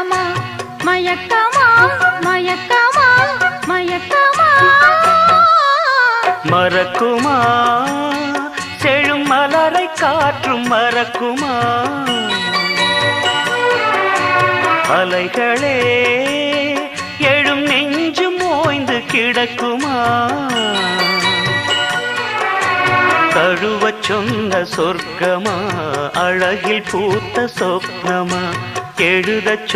மயக்கமா மயக்கமா மயக்கமா மயக்கமா மறக்குமா செழும் மலரை காற்றும் மறக்குமா அலைகளே எழும் நெஞ்சு மோய்ந்து கிடக்குமா தழுவச் சொன்ன சொர்க்கமா அழகில் பூத்த சொப்னமா எழுதச்